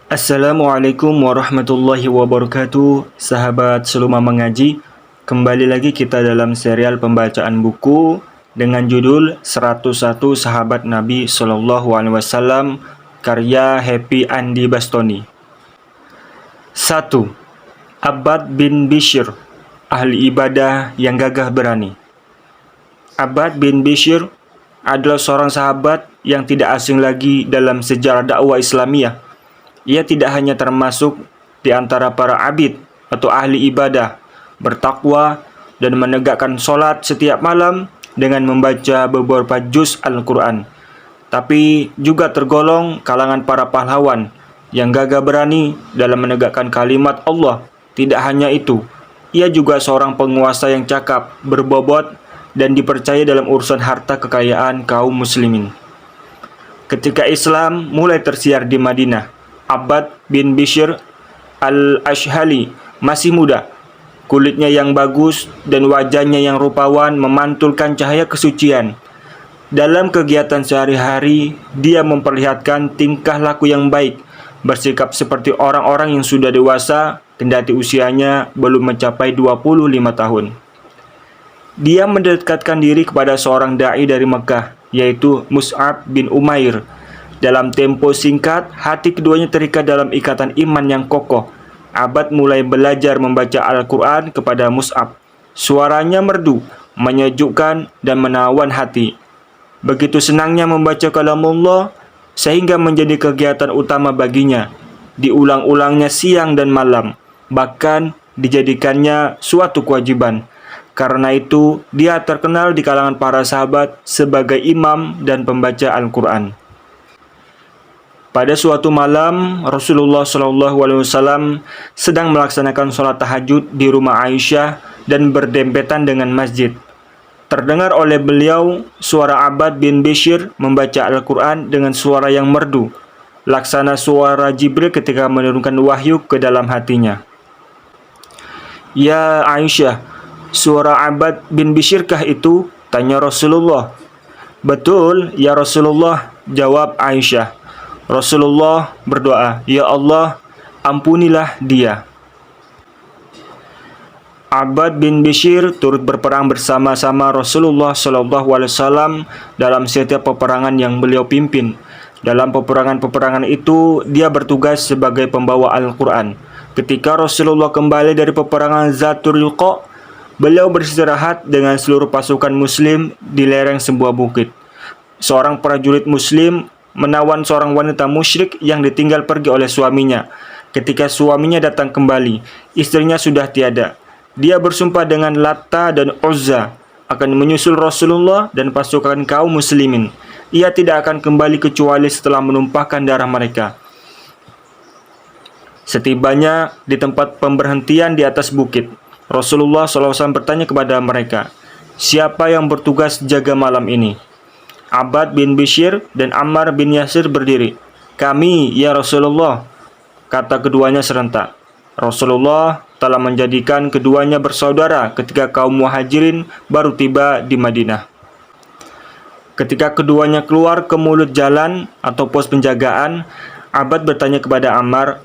Assalamualaikum warahmatullahi wabarakatuh, sahabat Seluma Mengaji. Kembali lagi kita dalam serial pembacaan buku dengan judul 101 Sahabat Nabi Shallallahu Alaihi Wasallam karya Happy Andi Bastoni. 1. Abbad bin Bishr, ahli ibadah yang gagah berani. Abbad bin Bishr adalah seorang sahabat yang tidak asing lagi dalam sejarah dakwah Islamiyah. Ia tidak hanya termasuk di antara para abid atau ahli ibadah, bertakwa, dan menegakkan sholat setiap malam dengan membaca beberapa juz Al-Quran, tapi juga tergolong kalangan para pahlawan yang gagah berani dalam menegakkan kalimat Allah. Tidak hanya itu, ia juga seorang penguasa yang cakap, berbobot, dan dipercaya dalam urusan harta kekayaan kaum muslimin. Ketika Islam mulai tersiar di Madinah, Abbad bin Bishr al-Ashhali masih muda. Kulitnya yang bagus dan wajahnya yang rupawan memantulkan cahaya kesucian. Dalam kegiatan sehari-hari, dia memperlihatkan tingkah laku yang baik, bersikap seperti orang-orang yang sudah dewasa, kendati usianya belum mencapai 25 tahun. Dia mendekatkan diri kepada seorang da'i dari Mekah, yaitu Mus'ab bin Umair. Dalam tempo singkat, hati keduanya terikat dalam ikatan iman yang kokoh. Abbad mulai belajar membaca Al-Quran kepada Mus'ab. Suaranya merdu, menyejukkan, dan menawan hati. Begitu senangnya membaca kalamullah, sehingga menjadi kegiatan utama baginya. Diulang-ulangnya siang dan malam, bahkan dijadikannya suatu kewajiban. Karena itu, dia terkenal di kalangan para sahabat sebagai imam dan pembaca Al-Quran. Pada suatu malam, Rasulullah SAW sedang melaksanakan sholat tahajud di rumah Aisyah dan berdempetan dengan masjid. Terdengar oleh beliau suara Abbad bin Bishr membaca Al-Quran dengan suara yang merdu, laksana suara Jibril ketika menurunkan wahyu ke dalam hatinya. "Ya Aisyah, suara Abbad bin Bishrkah itu?" tanya Rasulullah. "Betul, ya Rasulullah," jawab Aisyah. Rasulullah berdoa, "Ya Allah, ampunilah dia." Abbad bin Bishr turut berperang bersama-sama Rasulullah SAW dalam setiap peperangan yang beliau pimpin. Dalam peperangan-peperangan itu, dia bertugas sebagai pembawa Al-Quran. Ketika Rasulullah kembali dari peperangan Zatul Riqa, beliau beristirahat dengan seluruh pasukan muslim di lereng sebuah bukit. Seorang prajurit muslim menawan seorang wanita musyrik yang ditinggal pergi oleh suaminya. Ketika suaminya datang kembali, istrinya sudah tiada. Dia bersumpah dengan Latta dan Uzza akan menyusul Rasulullah dan pasukan kaum muslimin. Ia tidak akan kembali kecuali setelah menumpahkan darah mereka. Setibanya di tempat pemberhentian di atas bukit, Rasulullah SAW bertanya kepada mereka, "Siapa yang bertugas jaga malam ini?" Abbad bin Bishr dan Ammar bin Yasir berdiri. "Kami, ya Rasulullah," kata keduanya serentak. Rasulullah telah menjadikan keduanya bersaudara ketika kaum muhajirin baru tiba di Madinah. Ketika keduanya keluar ke mulut jalan atau pos penjagaan, Abbad bertanya kepada Ammar,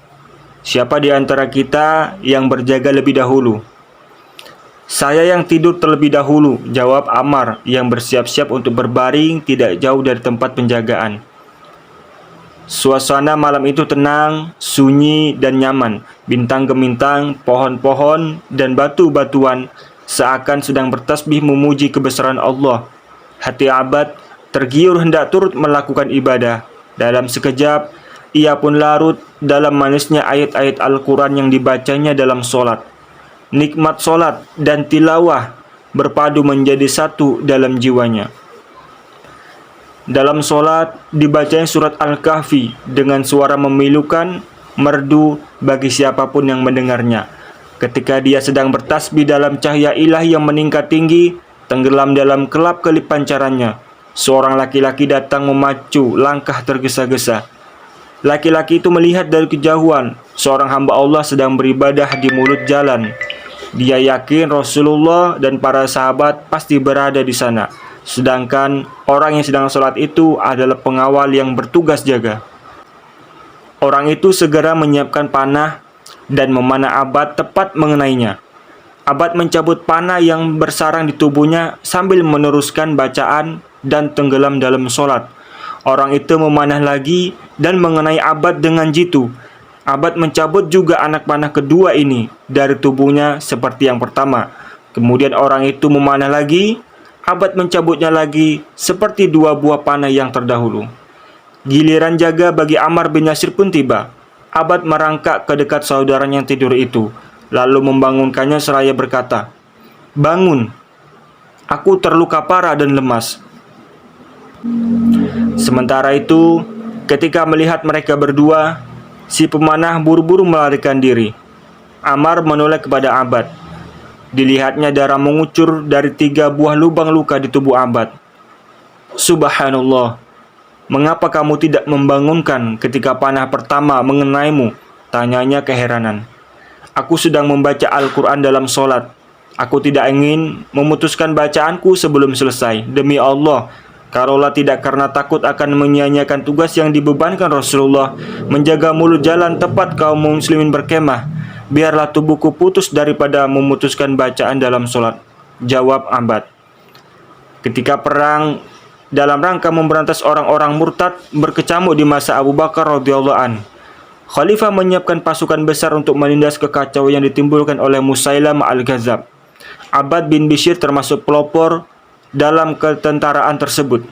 "Siapa di antara kita yang berjaga lebih dahulu?" "Saya yang tidur terlebih dahulu," jawab Ammar yang bersiap-siap untuk berbaring tidak jauh dari tempat penjagaan. Suasana malam itu tenang, sunyi, dan nyaman. Bintang gemintang, pohon-pohon, dan batu-batuan seakan sedang bertasbih memuji kebesaran Allah. Hati Abbad tergiur hendak turut melakukan ibadah. Dalam sekejap, ia pun larut dalam manisnya ayat-ayat Al-Quran yang dibacanya dalam sholat. Nikmat solat dan tilawah berpadu menjadi satu dalam jiwanya. Dalam solat dibacanya surat Al-Kahfi dengan suara memilukan, merdu bagi siapapun yang mendengarnya. Ketika dia sedang bertasbih dalam cahaya ilahi yang meningkat tinggi, tenggelam dalam kelap-kelip pancarannya, seorang laki-laki datang memacu langkah tergesa-gesa. Laki-laki itu melihat dari kejauhan seorang hamba Allah sedang beribadah di mulut jalan. Dia yakin Rasulullah dan para sahabat pasti berada di sana. Sedangkan orang yang sedang sholat itu adalah pengawal yang bertugas jaga. Orang itu segera menyiapkan panah dan memanah Abbad tepat mengenainya. Abbad mencabut panah yang bersarang di tubuhnya sambil meneruskan bacaan dan tenggelam dalam sholat. Orang itu memanah lagi dan mengenai Abbad dengan jitu. Abbad mencabut juga anak panah kedua ini dari tubuhnya seperti yang pertama. Kemudian orang itu memanah lagi. Abbad mencabutnya lagi seperti dua buah panah yang terdahulu. Giliran jaga bagi Ammar bin Yasir pun tiba. Abbad merangkak ke dekat saudaranya yang tidur itu, lalu membangunkannya seraya berkata, "Bangun, aku terluka parah dan lemas." Sementara itu, ketika melihat mereka berdua, si pemanah buru-buru melarikan diri. Ammar menoleh kepada Abbad. Dilihatnya darah mengucur dari 3 buah lubang luka di tubuh Abbad. "Subhanallah, mengapa kamu tidak membangunkan ketika panah pertama mengenaimu?" tanyanya keheranan. "Aku sedang membaca Al-Quran dalam sholat. Aku tidak ingin memutuskan bacaanku sebelum selesai. Demi Allah, kalaulah tidak karena takut akan menyia-nyiakan tugas yang dibebankan Rasulullah menjaga mulut jalan tepat kaum muslimin berkemah, biarlah tubuhku putus daripada memutuskan bacaan dalam sholat," jawab Abbad. Ketika perang dalam rangka memberantas orang-orang murtad berkecamuk di masa Abu Bakar radhiyallahu an, Khalifah menyiapkan pasukan besar untuk menindas kekacauan yang ditimbulkan oleh Musailamah al-Kadzab. Abbad bin Bishr termasuk pelopor dalam ketentaraan tersebut.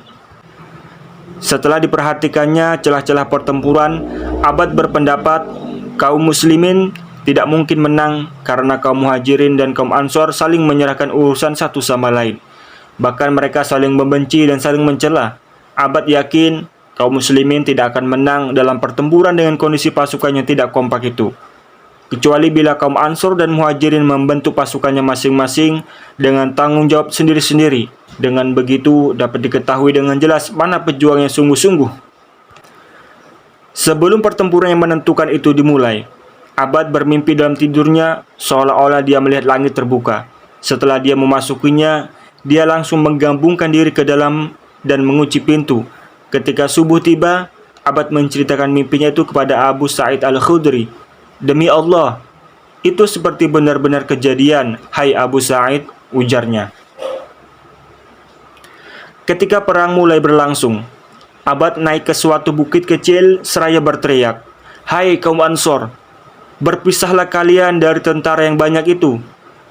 Setelah diperhatikannya celah-celah pertempuran, Abbad berpendapat kaum muslimin tidak mungkin menang karena kaum muhajirin dan kaum ansor saling menyerahkan urusan satu sama lain. Bahkan mereka saling membenci dan saling mencela. Abbad yakin kaum muslimin tidak akan menang dalam pertempuran dengan kondisi pasukan yang tidak kompak itu, kecuali bila kaum ansor dan muhajirin membentuk pasukannya masing-masing dengan tanggung jawab sendiri-sendiri. Dengan begitu dapat diketahui dengan jelas mana pejuang yang sungguh-sungguh. Sebelum pertempuran yang menentukan itu dimulai, Abbad bermimpi dalam tidurnya seolah-olah dia melihat langit terbuka. Setelah dia memasukinya, dia langsung menggabungkan diri ke dalam dan mengunci pintu. Ketika subuh tiba, Abbad menceritakan mimpinya itu kepada Abu Sa'id al-Khudri. "Demi Allah, itu seperti benar-benar kejadian, hai Abu Sa'id," ujarnya. Ketika perang mulai berlangsung, Abbad naik ke suatu bukit kecil seraya berteriak, "Hai kaum Ansor, berpisahlah kalian dari tentara yang banyak itu.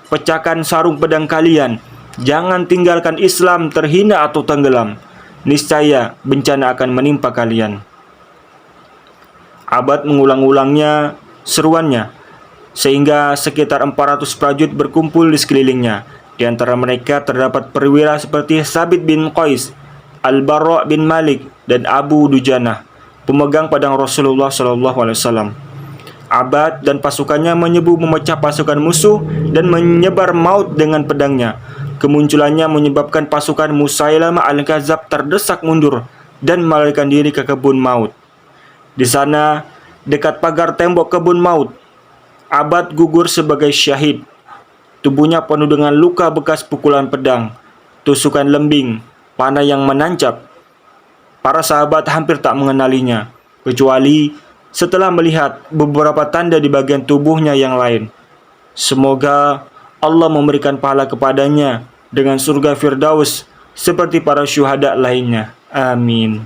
Pecahkan sarung pedang kalian. Jangan tinggalkan Islam terhina atau tenggelam. Niscaya bencana akan menimpa kalian." Abbad mengulang-ulangnya seruannya, sehingga sekitar 400 prajurit berkumpul di sekelilingnya. Di antara mereka terdapat perwira seperti Sabit bin Qais, Al-Barra bin Malik, dan Abu Dujanah, pemegang pedang Rasulullah SAW. Abbad dan pasukannya menyebu memecah pasukan musuh dan menyebar maut dengan pedangnya. Kemunculannya menyebabkan pasukan Musailamah al-Kadzab terdesak mundur dan melarikan diri ke kebun maut. Di sana, dekat pagar tembok kebun maut, Abbad gugur sebagai syahid. Tubuhnya penuh dengan luka bekas pukulan pedang, tusukan lembing, panah yang menancap. Para sahabat hampir tak mengenalinya, kecuali setelah melihat beberapa tanda di bagian tubuhnya yang lain. Semoga Allah memberikan pahala kepadanya dengan surga Firdaus seperti para syuhada lainnya. Amin.